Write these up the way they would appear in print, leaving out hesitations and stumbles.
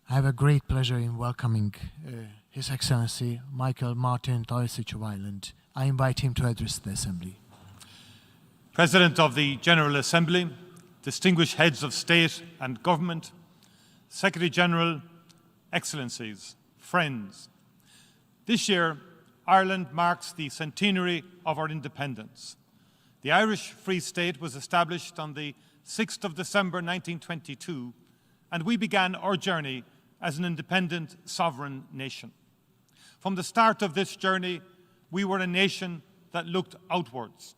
I have a great pleasure in welcoming His Excellency Micheál Martin, Taoiseach of Ireland. I invite him to address the Assembly. President of the General Assembly, distinguished heads of state and government, Secretary-General, Excellencies, friends. This year, Ireland marks the centenary of our independence. The Irish Free State was established on the 6th of December 1922, and we began our journey as an independent, sovereign nation. From the start of this journey, we were a nation that looked outwards.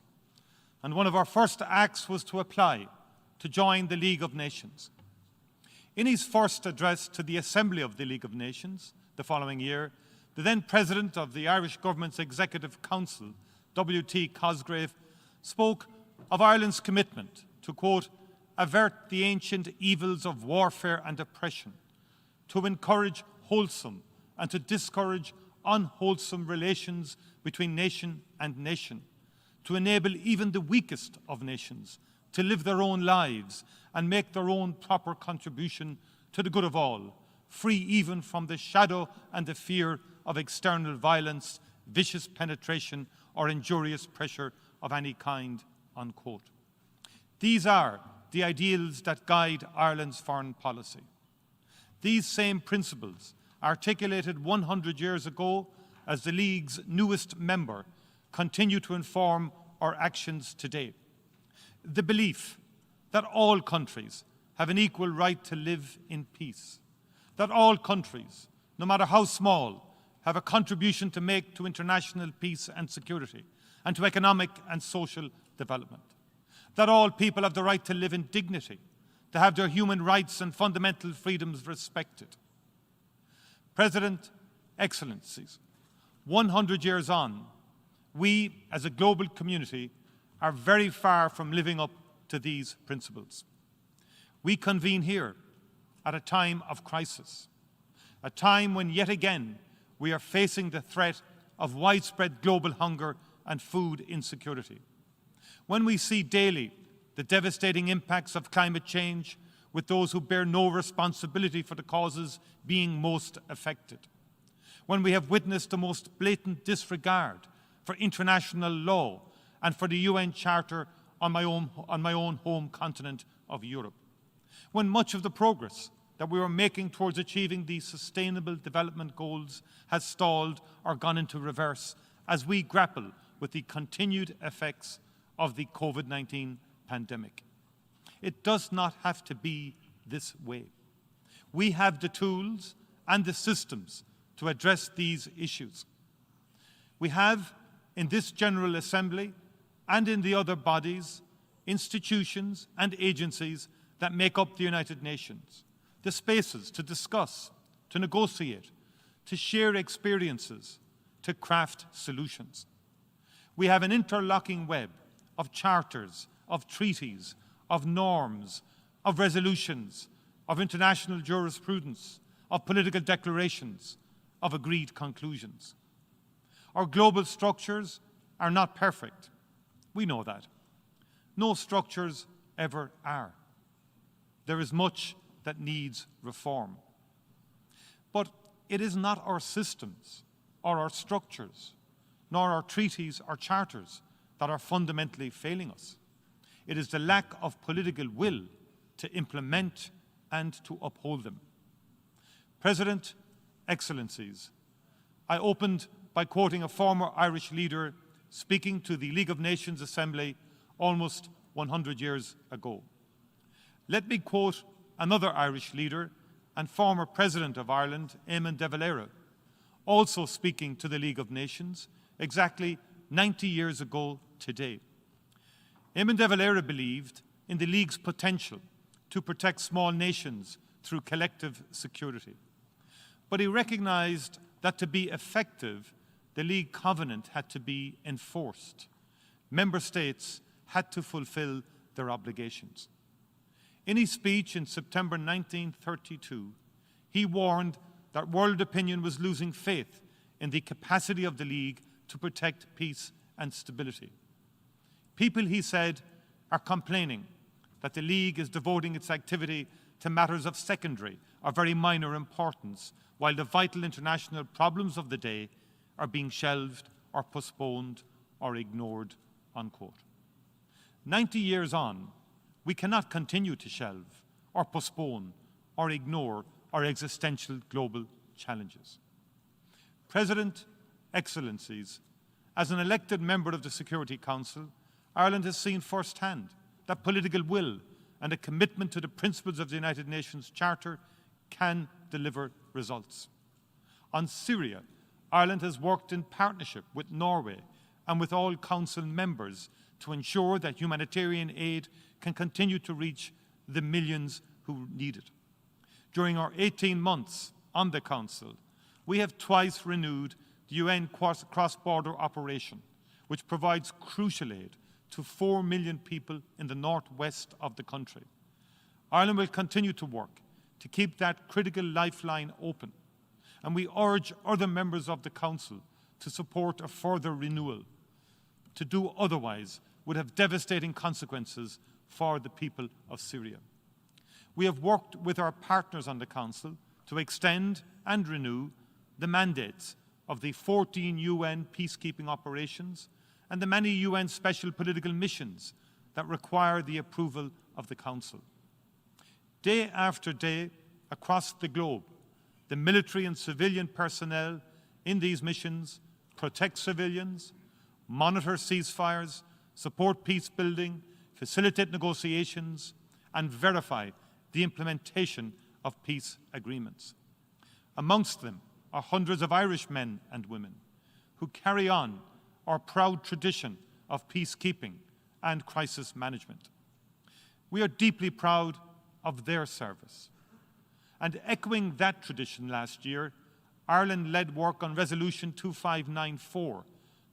And one of our first acts was to apply to join the League of Nations. In his first address to the Assembly of the League of Nations the following year, the then President of the Irish Government's Executive Council, W.T. Cosgrave, spoke of Ireland's commitment to, quote, avert the ancient evils of warfare and oppression, to encourage wholesome and to discourage unwholesome relations between nation and nation, to enable even the weakest of nations to live their own lives and make their own proper contribution to the good of all, free even from the shadow and the fear of external violence, vicious penetration, or injurious pressure of any kind, unquote. These are the ideals that guide Ireland's foreign policy. These same principles, articulated 100 years ago as the League's newest member, continue to inform our actions today. The belief that all countries have an equal right to live in peace, that all countries, no matter how small, have a contribution to make to international peace and security, and to economic and social development, that all people have the right to live in dignity, to have their human rights and fundamental freedoms respected. President, Excellencies, 100 years on, we as a global community are very far from living up to these principles. We convene here at a time of crisis, a time when yet again we are facing the threat of widespread global hunger and food insecurity. When we see daily the devastating impacts of climate change with those who bear no responsibility for the causes being most affected. When we have witnessed the most blatant disregard for international law and for the UN Charter on my own home continent of Europe. When much of the progress that we were making towards achieving these sustainable development goals has stalled or gone into reverse as we grapple with the continued effects of the COVID-19 pandemic. It does not have to be this way. We have the tools and the systems to address these issues. We have, in this General Assembly and in the other bodies, institutions and agencies that make up the United Nations, the spaces to discuss, to negotiate, to share experiences, to craft solutions. We have an interlocking web of charters, of treaties, of norms, of resolutions, of international jurisprudence, of political declarations, of agreed conclusions. Our global structures are not perfect. We know that. No structures ever are. There is much that needs reform. But it is not our systems or our structures, nor our treaties or charters that are fundamentally failing us. It is the lack of political will to implement and to uphold them. President, Excellencies, I opened by quoting a former Irish leader speaking to the League of Nations Assembly almost 100 years ago. Let me quote another Irish leader and former President of Ireland, Eamon de Valera, also speaking to the League of Nations exactly 90 years ago today. Eamon de Valera believed in the League's potential to protect small nations through collective security. But he recognized that to be effective, the League covenant had to be enforced. Member states had to fulfill their obligations. In his speech in September 1932, he warned that world opinion was losing faith in the capacity of the League to protect peace and stability. People, he said, are complaining that the League is devoting its activity to matters of secondary or very minor importance, while the vital international problems of the day are being shelved or postponed or ignored, unquote. 90 years on, we cannot continue to shelve or postpone or ignore our existential global challenges. President, Excellencies, as an elected member of the Security Council, Ireland has seen firsthand that political will and a commitment to the principles of the United Nations Charter can deliver results. On Syria, Ireland has worked in partnership with Norway and with all Council members to ensure that humanitarian aid can continue to reach the millions who need it. During our 18 months on the Council, we have twice renewed the UN cross-border operation, which provides crucial aid to 4 million people in the northwest of the country. Ireland will continue to work to keep that critical lifeline open, and we urge other members of the Council to support a further renewal. To do otherwise would have devastating consequences for the people of Syria. We have worked with our partners on the Council to extend and renew the mandates of the 14 UN peacekeeping operations and the many UN special political missions that require the approval of the Council. Day after day, across the globe, the military and civilian personnel in these missions protect civilians, monitor ceasefires, support peace building, facilitate negotiations, and verify the implementation of peace agreements. Amongst them are hundreds of Irish men and women who carry on our proud tradition of peacekeeping and crisis management. We are deeply proud of their service. And echoing that tradition last year, Ireland led work on Resolution 2594,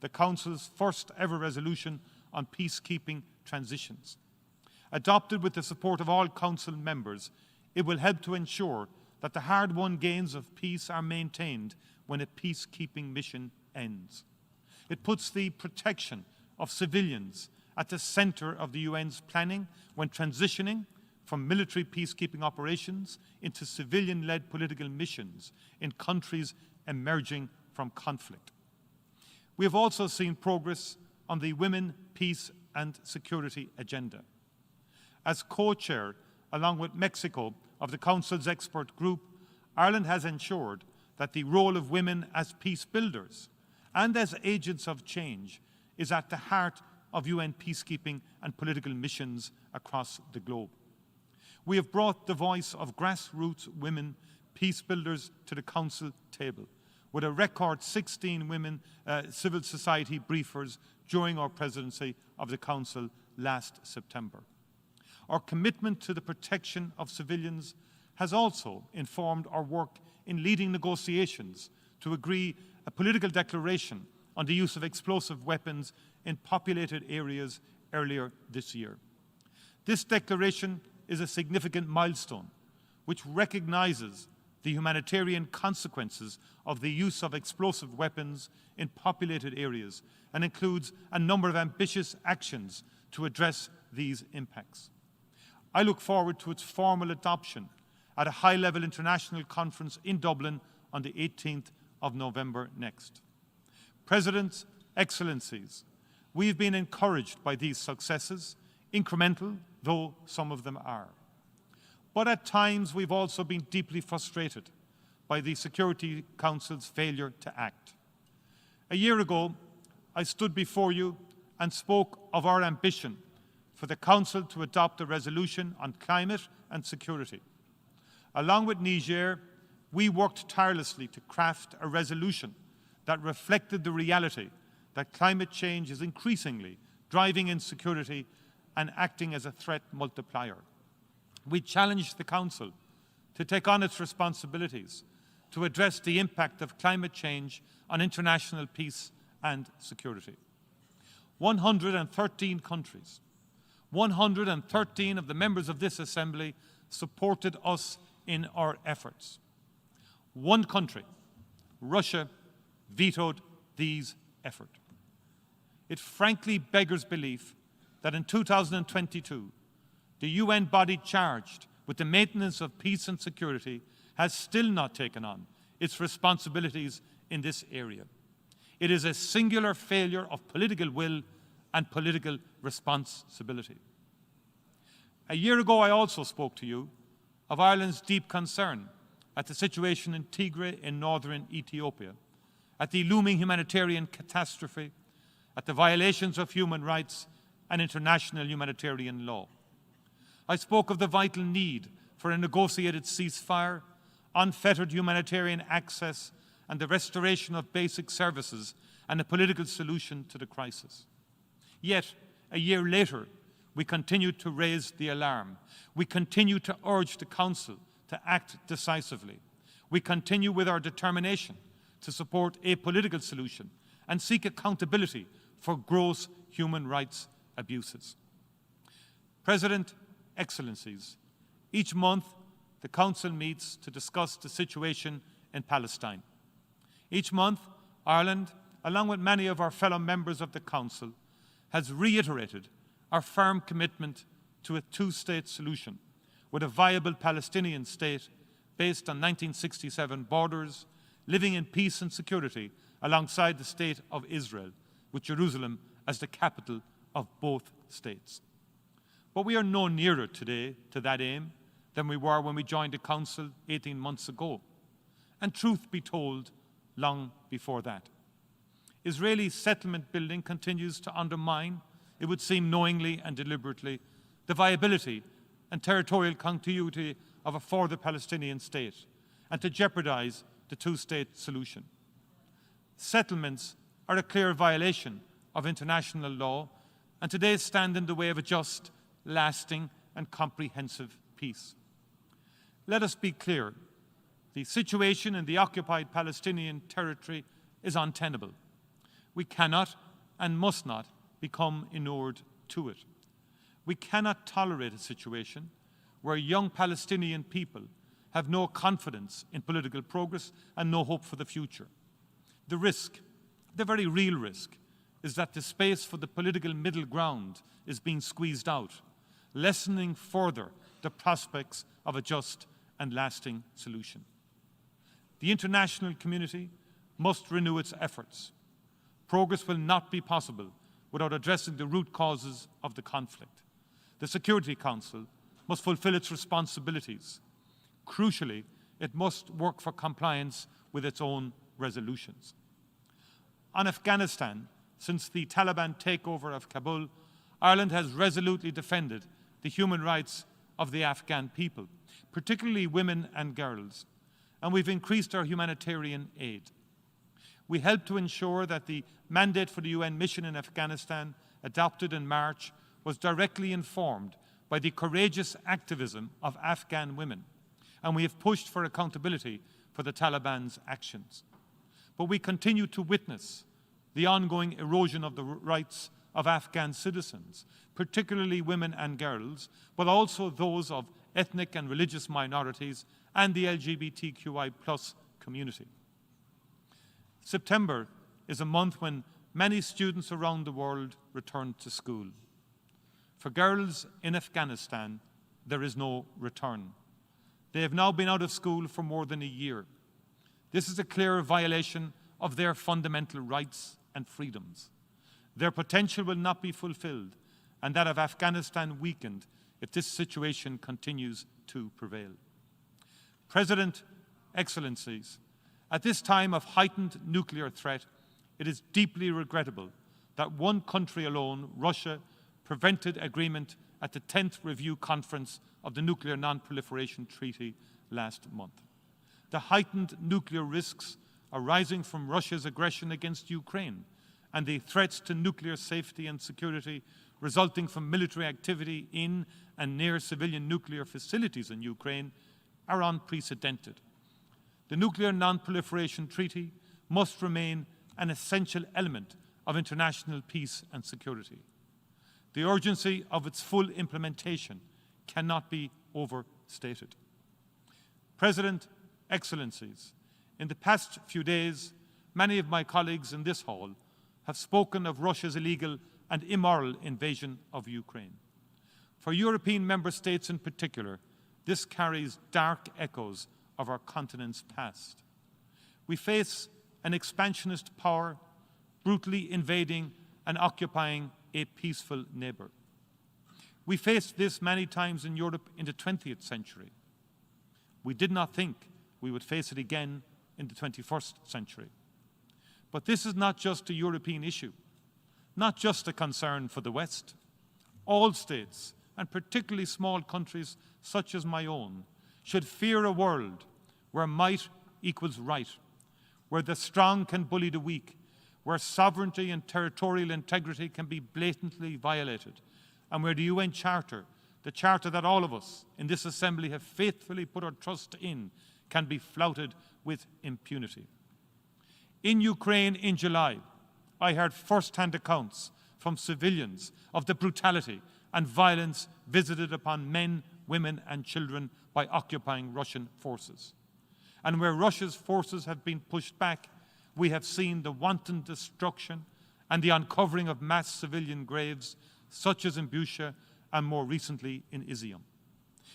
the Council's first ever resolution on peacekeeping transitions. Adopted with the support of all Council members, it will help to ensure that the hard-won gains of peace are maintained when a peacekeeping mission ends. It puts the protection of civilians at the centre of the UN's planning when transitioning from military peacekeeping operations into civilian-led political missions in countries emerging from conflict. We have also seen progress on the Women, Peace and Security agenda. As co-chair, along with Mexico, of the Council's expert group, Ireland has ensured that the role of women as peace builders and as agents of change is at the heart of UN peacekeeping and political missions across the globe. We have brought the voice of grassroots women peace builders to the Council table, with a record 16 women civil society briefers during our presidency of the Council last September. Our commitment to the protection of civilians has also informed our work in leading negotiations to agree a political declaration on the use of explosive weapons in populated areas earlier this year. This declaration is a significant milestone which recognises the humanitarian consequences of the use of explosive weapons in populated areas and includes a number of ambitious actions to address these impacts. I look forward to its formal adoption at a high-level international conference in Dublin on the 18th of November next. Presidents, Excellencies, we have been encouraged by these successes, incremental though some of them are. But at times we've also been deeply frustrated by the Security Council's failure to act. A year ago, I stood before you and spoke of our ambition for the Council to adopt a resolution on climate and security. Along with Niger, we worked tirelessly to craft a resolution that reflected the reality that climate change is increasingly driving insecurity and acting as a threat multiplier. We challenged the Council to take on its responsibilities to address the impact of climate change on international peace and security. 113 countries, 113 of the members of this Assembly supported us in our efforts. One country, Russia, vetoed these efforts. It frankly beggars belief that in 2022, the UN body charged with the maintenance of peace and security, has still not taken on its responsibilities in this area. It is a singular failure of political will and political responsibility. A year ago, I also spoke to you of Ireland's deep concern at the situation in Tigray in northern Ethiopia, at the looming humanitarian catastrophe, at the violations of human rights and international humanitarian law. I spoke of the vital need for a negotiated ceasefire, unfettered humanitarian access, and the restoration of basic services and a political solution to the crisis. Yet, a year later, we continue to raise the alarm. We continue to urge the Council to act decisively. We continue with our determination to support a political solution and seek accountability for gross human rights abuses. President, Excellencies, each month the Council meets to discuss the situation in Palestine. Each month, Ireland, along with many of our fellow members of the Council, has reiterated our firm commitment to a two-state solution with a viable Palestinian state based on 1967 borders, living in peace and security alongside the State of Israel, with Jerusalem as the capital of both states. But we are no nearer today to that aim than we were when we joined the Council 18 months ago. And truth be told, long before that. Israeli settlement building continues to undermine, it would seem knowingly and deliberately, the viability and territorial continuity of a further Palestinian state, and to jeopardize the two-state solution. Settlements are a clear violation of international law, and today stand in the way of a just, lasting and comprehensive peace. Let us be clear. The situation in the occupied Palestinian territory is untenable. We cannot and must not become inured to it. We cannot tolerate a situation where young Palestinian people have no confidence in political progress and no hope for the future. The risk, the very real risk, is that the space for the political middle ground is being squeezed out, lessening further the prospects of a just and lasting solution. The international community must renew its efforts. Progress will not be possible without addressing the root causes of the conflict. The Security Council must fulfill its responsibilities. Crucially, it must work for compliance with its own resolutions. On Afghanistan, since the Taliban takeover of Kabul, Ireland has resolutely defended the human rights of the Afghan people, particularly women and girls, and we've increased our humanitarian aid. We helped to ensure that the mandate for the UN mission in Afghanistan, adopted in March, was directly informed by the courageous activism of Afghan women, and we have pushed for accountability for the Taliban's actions. But we continue to witness the ongoing erosion of the rights of Afghan citizens, particularly women and girls, but also those of ethnic and religious minorities and the LGBTQI+ community. September is a month when many students around the world return to school. For girls in Afghanistan, there is no return. They have now been out of school for more than a year. This is a clear violation of their fundamental rights and freedoms. Their potential will not be fulfilled, and that of Afghanistan weakened if this situation continues to prevail. President, Excellencies, at this time of heightened nuclear threat, it is deeply regrettable that one country alone, Russia, prevented agreement at the 10th Review Conference of the Nuclear Non-Proliferation Treaty last month. The heightened nuclear risks arising from Russia's aggression against Ukraine and the threats to nuclear safety and security resulting from military activity in and near civilian nuclear facilities in Ukraine are unprecedented. The Nuclear Non-Proliferation Treaty must remain an essential element of international peace and security. The urgency of its full implementation cannot be overstated. President, Excellencies, in the past few days, many of my colleagues in this hall have spoken of Russia's illegal and immoral invasion of Ukraine. For European member states in particular, This carries dark echoes of our continent's past. We face an expansionist power brutally invading and occupying a peaceful neighbour. We faced this many times in Europe in the 20th century. We did not think we would face it again in the 21st century. But this is not just a European issue, not just a concern for the West. All states, and particularly small countries such as my own, should fear a world where might equals right, where the strong can bully the weak, where sovereignty and territorial integrity can be blatantly violated, and where the UN Charter, the charter that all of us in this Assembly have faithfully put our trust in, can be flouted with impunity. In Ukraine in July, I heard first-hand accounts from civilians of the brutality and violence visited upon men, women and children by occupying Russian forces. And where Russia's forces have been pushed back, we have seen the wanton destruction and the uncovering of mass civilian graves, such as in Bucha and more recently in Izium.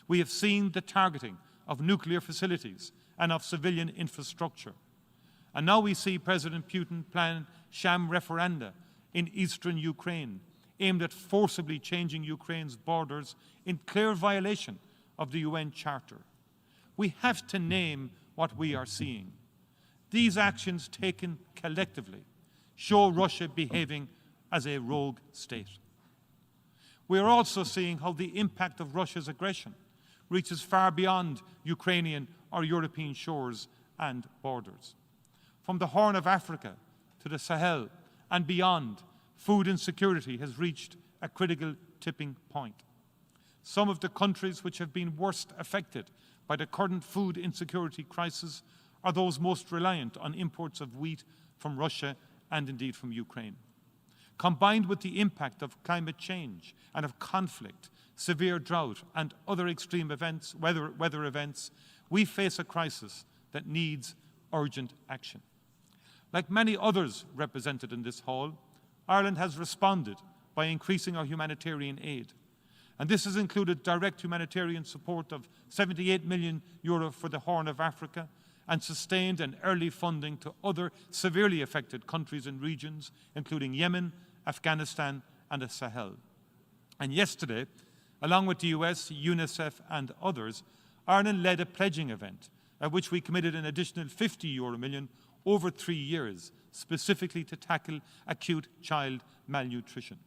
We have seen the targeting of nuclear facilities and of civilian infrastructure. And now we see President Putin plan sham referenda in eastern Ukraine, aimed at forcibly changing Ukraine's borders in clear violation of the UN Charter. We have to name what we are seeing. These actions taken collectively show Russia behaving as a rogue state. We are also seeing how the impact of Russia's aggression reaches far beyond Ukrainian or European shores and borders. From the Horn of Africa to the Sahel and beyond, food insecurity has reached a critical tipping point. Some of the countries which have been worst affected by the current food insecurity crisis are those most reliant on imports of wheat from Russia and indeed from Ukraine. Combined with the impact of climate change and of conflict, severe drought and other extreme events, weather events, we face a crisis that needs urgent action. Like many others represented in this hall, Ireland has responded by increasing our humanitarian aid. And this has included direct humanitarian support of €78 million for the Horn of Africa and sustained and early funding to other severely affected countries and regions, including Yemen, Afghanistan and the Sahel. And yesterday, along with the US, UNICEF and others, Ireland led a pledging event at which we committed an additional €50 million over 3 years, specifically to tackle acute child malnutrition.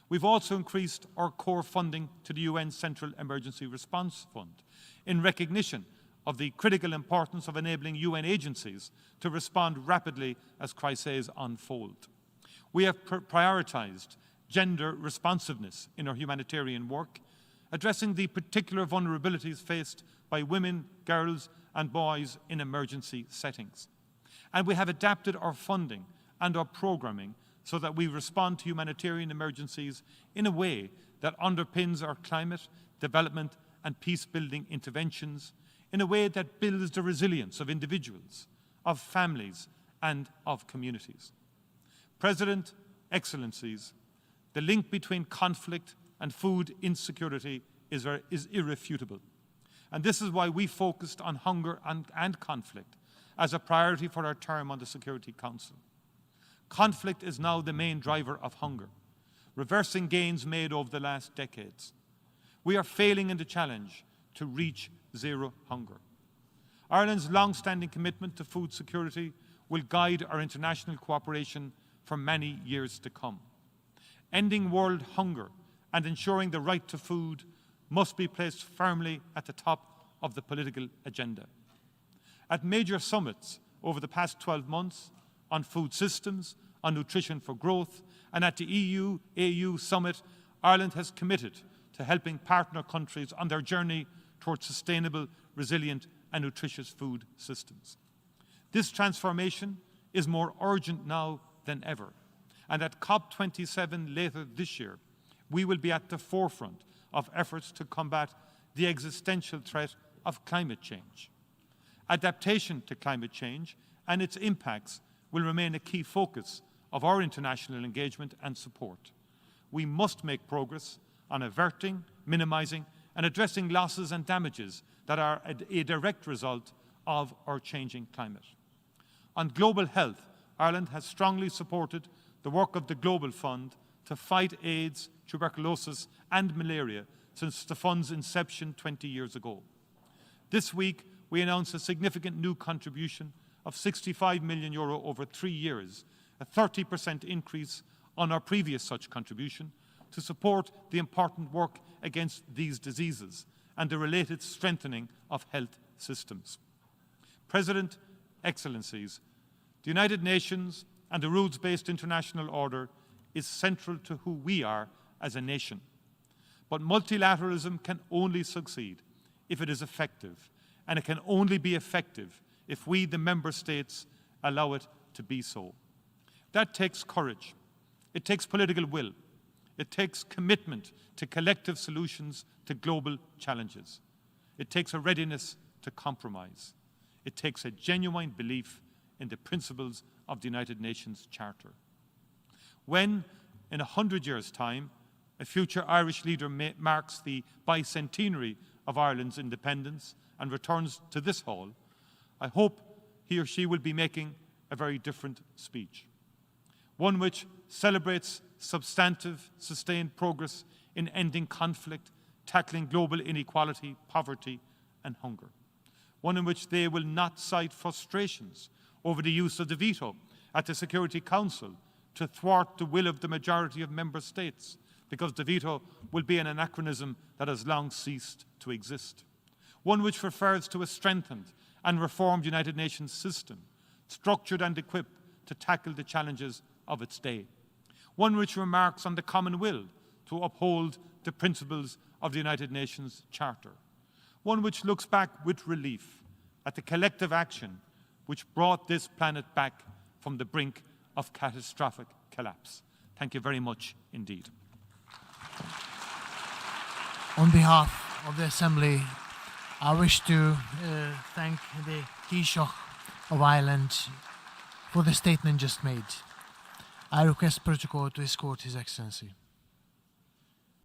We've also increased our core funding to the UN Central Emergency Response Fund in recognition of the critical importance of enabling UN agencies to respond rapidly as crises unfold. We have prioritised gender responsiveness in our humanitarian work, addressing the particular vulnerabilities faced by women, girls and boys in emergency settings. And we have adapted our funding and our programming so that we respond to humanitarian emergencies in a way that underpins our climate, development and peace-building interventions, in a way that builds the resilience of individuals, of families and of communities. President, Excellencies, the link between conflict and food insecurity is irrefutable. And this is why we focused on hunger and conflict as a priority for our term on the Security Council. Conflict is now the main driver of hunger, reversing gains made over the last decades. We are failing in the challenge to reach zero hunger. Ireland's long-standing commitment to food security will guide our international cooperation for many years to come. Ending world hunger and ensuring the right to food must be placed firmly at the top of the political agenda. At major summits over the past 12 months on food systems, on nutrition for growth, and at the EU-AU summit, Ireland has committed to helping partner countries on their journey towards sustainable, resilient and nutritious food systems. This transformation is more urgent now than ever. And at COP27 later this year, we will be at the forefront of efforts to combat the existential threat of climate change. Adaptation to climate change and its impacts will remain a key focus of our international engagement and support. We must make progress on averting, minimising and addressing losses and damages that are a direct result of our changing climate. On global health, Ireland has strongly supported the work of the Global Fund to fight AIDS, tuberculosis and malaria since the fund's inception 20 years ago. This week, we announced a significant new contribution of €65 million over 3 years, a 30% increase on our previous such contribution, to support the important work against these diseases and the related strengthening of health systems. President, Excellencies, the United Nations and the rules-based international order is central to who we are as a nation. But multilateralism can only succeed if it is effective, and it can only be effective if we, the member states, allow it to be so. That takes courage. It takes political will. It takes commitment to collective solutions to global challenges. It takes a readiness to compromise. It takes a genuine belief in the principles of the United Nations Charter. When, in 100 years' time, a future Irish leader marks the bicentenary of Ireland's independence and returns to this hall, I hope he or she will be making a very different speech. One which celebrates substantive, sustained progress in ending conflict, tackling global inequality, poverty and hunger. One in which they will not cite frustrations over the use of the veto at the Security Council to thwart the will of the majority of member states, because the veto will be an anachronism that has long ceased to exist. One which refers to a strengthened and reformed United Nations system, structured and equipped to tackle the challenges of its day. One which remarks on the common will to uphold the principles of the United Nations Charter. One which looks back with relief at the collective action which brought this planet back from the brink of catastrophic collapse. Thank you very much indeed. On behalf of the Assembly, I wish to thank the Taoiseach of Ireland for the statement just made. I request Protocol to escort His Excellency.